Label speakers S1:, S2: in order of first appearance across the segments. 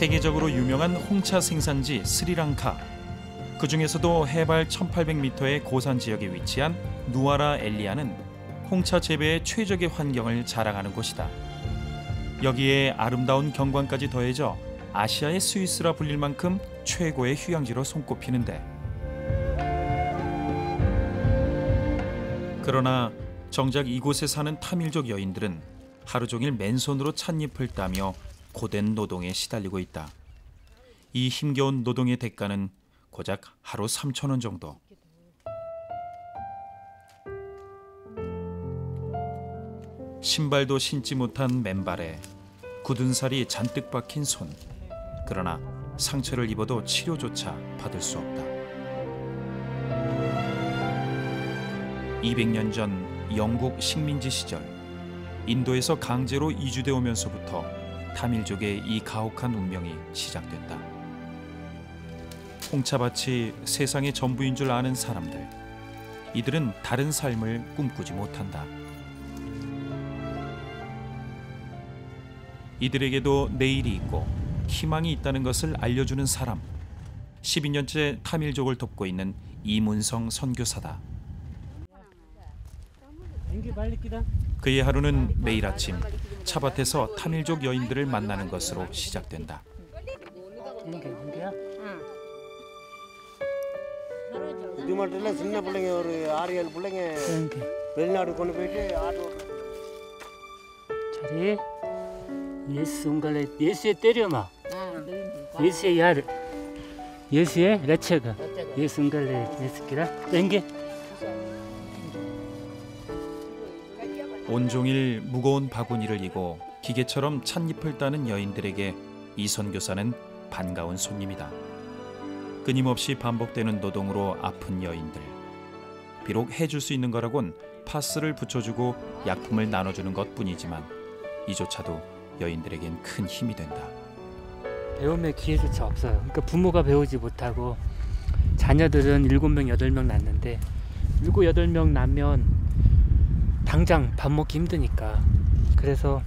S1: 세계적으로 유명한 홍차 생산지 스리랑카. 그 중에서도 해발 1800m의 고산 지역에 위치한 누아라 엘리아는 홍차 재배의 최적의 환경을 자랑하는 곳이다. 여기에 아름다운 경관까지 더해져 아시아의 스위스라 불릴 만큼 최고의 휴양지로 손꼽히는데, 그러나 정작 이곳에 사는 타밀족 여인들은 하루 종일 맨손으로 찻잎을 따며 고된 노동에 시달리고 있다. 이 힘겨운 노동의 대가는 고작 하루 3,000원 정도. 신발도 신지 못한 맨발에 굳은 살이 잔뜩 박힌 손. 그러나 상처를 입어도 치료조차 받을 수 없다. 200년 전 영국 식민지 시절, 인도에서 강제로 이주돼 오면서부터 타밀족의 이 가혹한 운명이 시작됐다. 홍차밭이 세상의 전부인 줄 아는 사람들, 이들은 다른 삶을 꿈꾸지 못한다. 이들에게도 내일이 있고 희망이 있다는 것을 알려주는 사람, 12년째 타밀족을 돕고 있는 이문성 선교사다. 그의 하루는 매일 아침 차밭에서 타밀족 여인들을 만나는 것으로 시작된다.
S2: 예수의 때려마, 예수의 야르, 예수의 레체가, 예수인갈래 예수기라 땡게.
S1: 온종일 무거운 바구니를 이고 기계처럼 찻잎을 따는 여인들에게 이 선교사는 반가운 손님이다. 끊임없이 반복되는 노동으로 아픈 여인들. 비록 해줄 수 있는 거라곤 파스를 붙여주고 약품을 나눠주는 것뿐이지만 이조차도 여인들에겐 큰 힘이 된다.
S2: 배움의 기회조차 없어요. 그러니까 부모가 배우지 못하고 자녀들은 7명, 8명 낳는데 7, 8명 낳으면 당장 밥 먹기 힘드니까, 그래서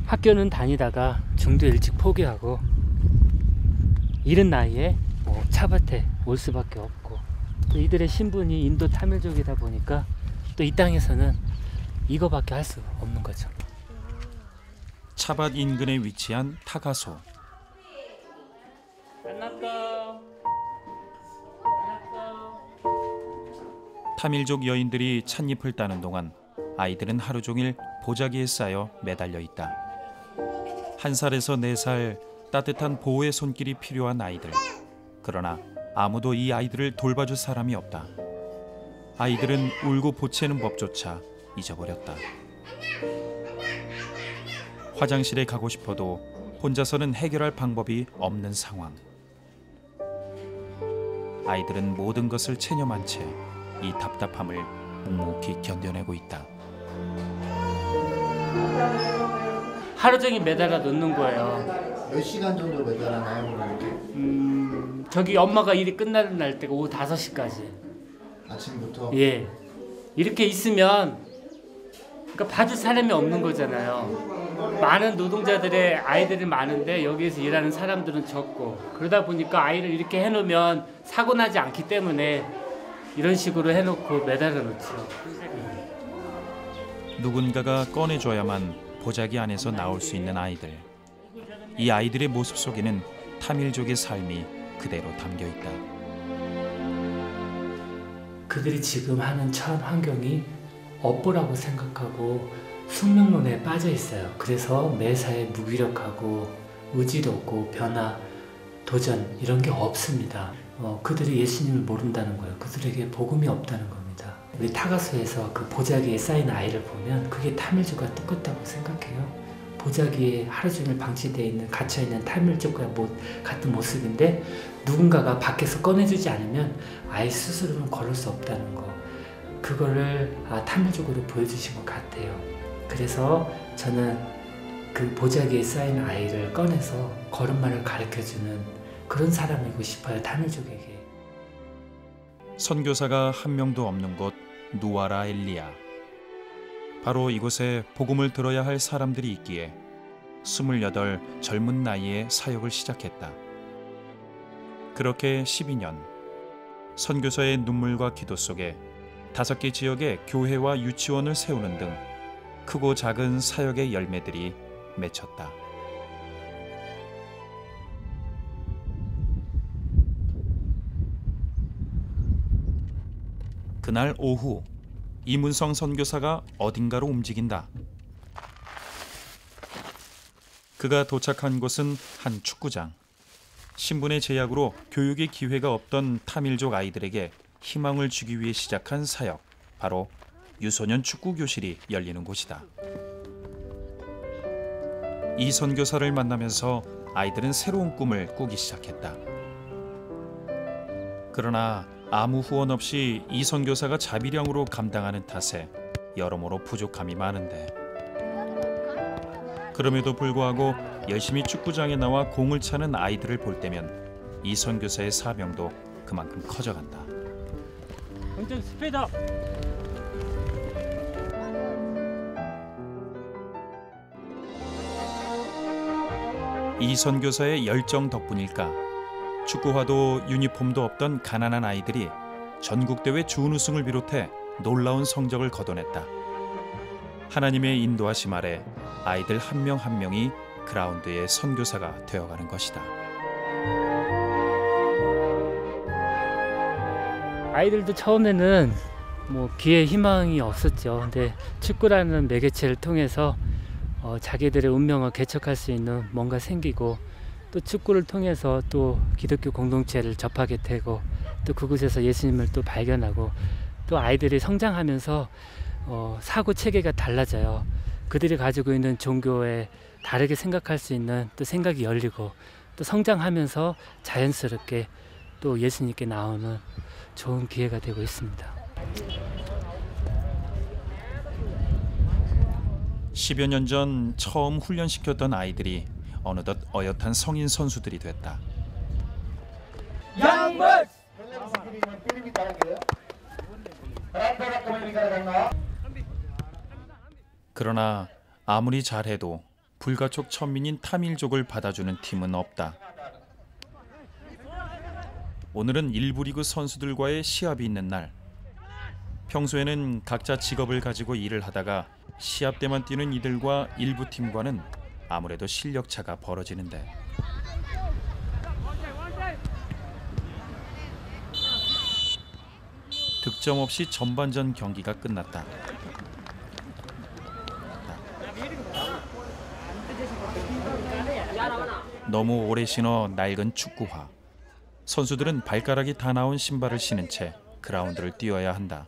S2: 학교는 다니다가 중도 일찍 포기하고 이른 나이에 차밭에 올 수밖에 없고, 또 이들의 신분이 인도 타밀족이다 보니까 또 이 땅에서는 이거밖에 할 수 없는 거죠.
S1: 차밭 인근에 위치한 타가소. 타밀족 여인들이 찻잎을 따는 동안 아이들은 하루 종일 보자기에 쌓여 매달려 있다. 1살에서 4살 따뜻한 보호의 손길이 필요한 아이들. 그러나 아무도 이 아이들을 돌봐줄 사람이 없다. 아이들은 울고 보채는 법조차 잊어버렸다. 화장실에 가고 싶어도 혼자서는 해결할 방법이 없는 상황. 아이들은 모든 것을 체념한 채 이 답답함을 묵묵히 견뎌내고 있다.
S2: 하루 종일 매달아 놓는 거예요.
S3: 몇 시간 정도 매달아나요?
S2: 저기 엄마가 일이 끝나는 날 때가 오후 5시까지.
S3: 아침부터?
S2: 예. 이렇게 있으면 그러니까 봐줄 사람이 없는 거잖아요. 많은 노동자들의 아이들이 많은데 여기에서 일하는 사람들은 적고, 그러다 보니까 아이를 이렇게 해놓으면 사고 나지 않기 때문에 이런 식으로 해놓고 매달아 놓죠.
S1: 누군가가 꺼내줘야만 보자기 안에서 나올 수 있는 아이들. 이 아이들의 모습 속에는 타밀족의 삶이 그대로 담겨 있다.
S2: 그들이 지금 하는 처한 환경이 업보라고 생각하고 숙명론에 빠져 있어요. 그래서 매사에 무기력하고 의지도 없고 변화, 도전 이런 게 없습니다. 그들이 예수님을 모른다는 거예요. 그들에게 복음이 없다는 겁니다. 우리 타가소에서 그 보자기에 쌓인 아이를 보면 그게 타밀족과 똑같다고 생각해요. 보자기에 하루 종일 방치되어 있는, 갇혀있는 타밀족과 같은 모습인데 누군가가 밖에서 꺼내주지 않으면 아이 스스로는 걸을 수 없다는 거, 그거를 타밀족으로 보여주신 것 같아요. 그래서 저는 그 보자기에 쌓인 아이를 꺼내서 걸음마를 가르쳐주는 그런 사람이고 싶어요, 타밀족에게.
S1: 선교사가 한 명도 없는 곳 누아라 엘리아. 바로 이곳에 복음을 들어야 할 사람들이 있기에 28 젊은 나이에 사역을 시작했다. 그렇게 12년, 선교사의 눈물과 기도 속에 5개 지역에 교회와 유치원을 세우는 등 크고 작은 사역의 열매들이 맺혔다. 그날 오후, 이문성 선교사가 어딘가로 움직인다. 그가 도착한 곳은 한 축구장. 신분의 제약으로 교육의 기회가 없던 타밀족 아이들에게 희망을 주기 위해 시작한 사역, 바로 유소년 축구 교실이 열리는 곳이다. 이 선교사를 만나면서 아이들은 새로운 꿈을 꾸기 시작했다. 그러나 아무 후원 없이 이 선교사가 자비량으로 감당하는 탓에 여러모로 부족함이 많은데, 그럼에도 불구하고 열심히 축구장에 나와 공을 차는 아이들을 볼 때면 이 선교사의 사명도 그만큼 커져간다.
S2: 완전 스피드업!
S1: 이 선교사의 열정 덕분일까? 축구화도 유니폼도 없던 가난한 아이들이 전국대회 준우승을 비롯해 놀라운 성적을 거둬냈다. 하나님의 인도하심 아래 아이들 한 명 한 명이 그라운드의 선교사가 되어가는 것이다.
S2: 아이들도 처음에는 기회 희망이 없었죠. 근데 축구라는 매개체를 통해서 자기들의 운명을 개척할 수 있는 뭔가 생기고, 또 축구를 통해서 또 기독교 공동체를 접하게 되고, 또 그곳에서 예수님을 또 발견하고, 또 아이들이 성장하면서 사고 체계가 달라져요. 그들이 가지고 있는 종교에 다르게 생각할 수 있는 또 생각이 열리고, 또 성장하면서 자연스럽게 또 예수님께 나오는 좋은 기회가 되고 있습니다.
S1: 10여 년 전 처음 훈련시켰던 아이들이 어느덧 어엿한 성인 선수들이 됐다. 그러나 아무리 잘해도 불가촉 천민인 타밀족을 받아주는 팀은 없다. 오늘은 일부 리그 선수들과의 시합이 있는 날. 평소에는 각자 직업을 가지고 일을 하다가 시합 때만 뛰는 이들과 일부 팀과는 아무래도 실력 차가 벌어지는데, 득점 없이 전반전 경기가 끝났다. 너무 오래 신어 낡은 축구화. 선수들은 발가락이 다 나온 신발을 신은 채 그라운드를 뛰어야 한다.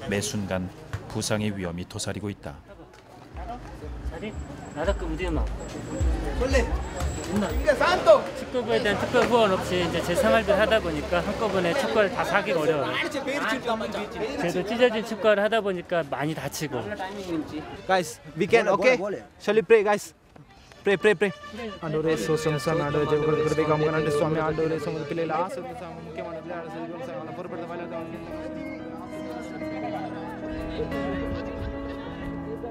S1: 매 순간 부상의 위험이 도사리고 있다.
S2: 축구부에 대한 특별 후원 없이 이제 제 생활들 하다 보니까 한꺼번에 축구를 다 사기가 어려워요. 그래도 찢어진 축구를 하다 보니까 많이 다치고.
S4: Guys, we can, okay? Shall we pray, guys? Pray, pray, pray. Andore so samsan ado jebgal gurde kam ganante swami andore samul pilela asu sam mukyamana bilada sirgam sam ala forbarda valada.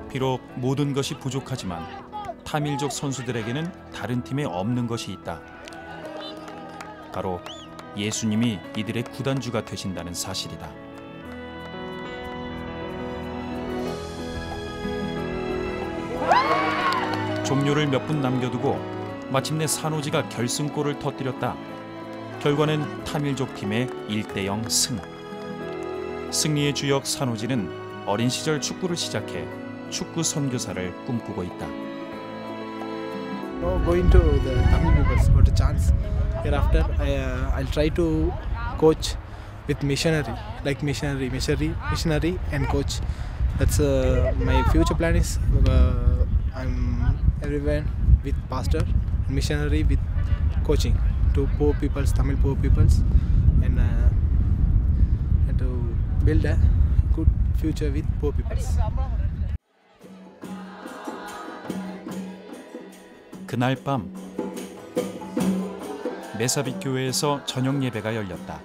S1: 비록 모든 것이 부족하지만 타밀족 선수들에게는 다른 팀에 없는 것이 있다. 바로 예수님이 이들의 구단주가 되신다는 사실이다. 종료를 몇 분 남겨두고 마침내 산호지가 결승골을 터뜨렸다. 결과는 타밀족 팀의 1대0 승. 승리의 주역 산호지는 어린 시절 축구를 시작해 축구 선교사를 꿈꾸고 있다.
S4: Going to the Tamil peoples, got a chance. Hereafter, I'll try to coach with missionary, like missionary and coach. That's my future plan is. I'm everywhere with pastor, missionary with coaching to poor peoples, Tamil poor peoples, and to build a good future with poor peoples.
S1: 그날 밤 메사빗 교회에서 저녁 예배가 열렸다.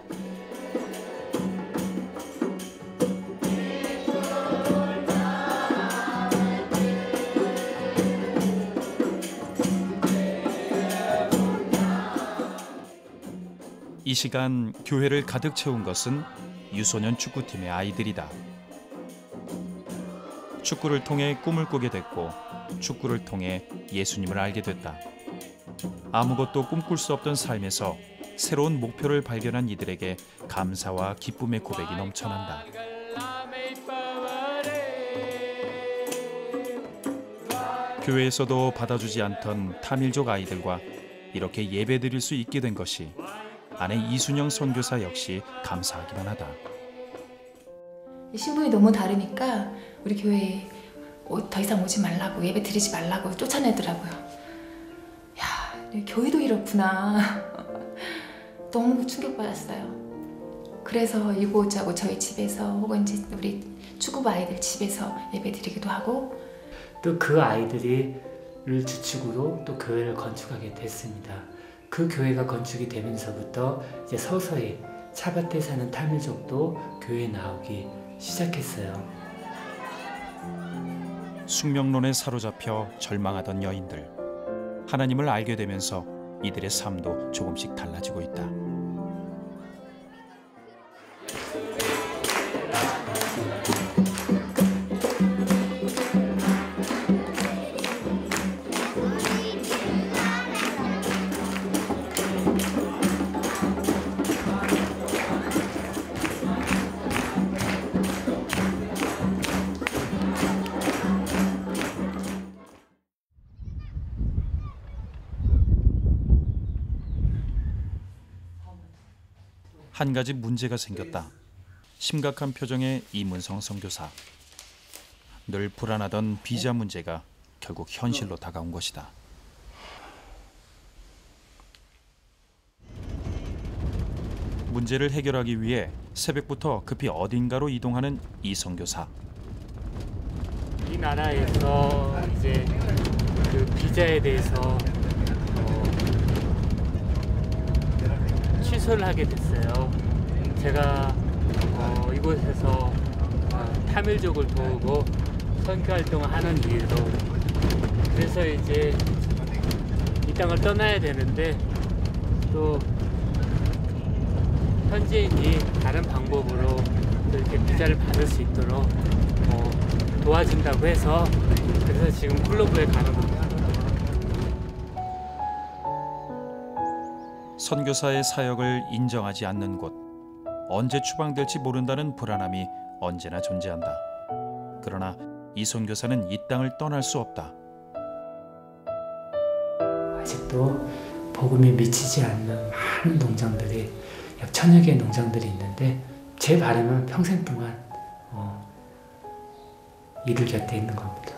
S1: 이 시간 교회를 가득 채운 것은 유소년 축구팀의 아이들이다. 축구를 통해 꿈을 꾸게 됐고 축구를 통해 예수님을 알게 됐다. 아무것도 꿈꿀 수 없던 삶에서 새로운 목표를 발견한 이들에게 감사와 기쁨의 고백이 넘쳐난다. 교회에서도 받아주지 않던 타밀족 아이들과 이렇게 예배드릴 수 있게 된 것이 아내 이순영 선교사 역시 감사하기만 하다.
S5: 신분이 너무 다르니까 우리 교회에 더 이상 오지 말라고, 예배 드리지 말라고 쫓아내더라고요. 야, 교회도 이렇구나. 너무 충격받았어요. 그래서 이곳저곳 저희 집에서 혹은 이제 우리 축구부 아이들 집에서 예배 드리기도 하고,
S2: 또 그 아이들을 주축으로 또 교회를 건축하게 됐습니다. 그 교회가 건축이 되면서부터 이제 서서히 차밭에 사는 타밀족도 교회에 나오기 시작했어요.
S1: 숙명론에 사로잡혀 절망하던 여인들. 하나님을 알게 되면서 이들의 삶도 조금씩 달라지고 있다. 한 가지 문제가 생겼다. 심각한 표정의 이문성 선교사. 늘 불안하던 비자 문제가 결국 현실로 다가온 것이다. 문제를 해결하기 위해 새벽부터 급히 어딘가로 이동하는 이 선교사.
S2: 이 나라에서 이제 그 비자에 대해서 취소를 하게 됐어요. 제가 이곳에서 타밀족을 도우고 선교 활동을 하는 일로, 그래서 이제 이 땅을 떠나야 되는데 또 현지인이 다른 방법으로 또 이렇게 비자를 받을 수 있도록 도와준다고 해서, 그래서 지금 콜롬보에 가는 겁니다.
S1: 선교사의 사역을 인정하지 않는 곳, 언제 추방될지 모른다는 불안함이 언제나 존재한다. 그러나 이 선교사는 이 땅을 떠날 수 없다.
S2: 아직도 복음이 미치지 않는 많은 농장들이, 약 1000여 개의 농장들이 있는데 제 바람은 평생 동안 이들 곁에 있는 겁니다.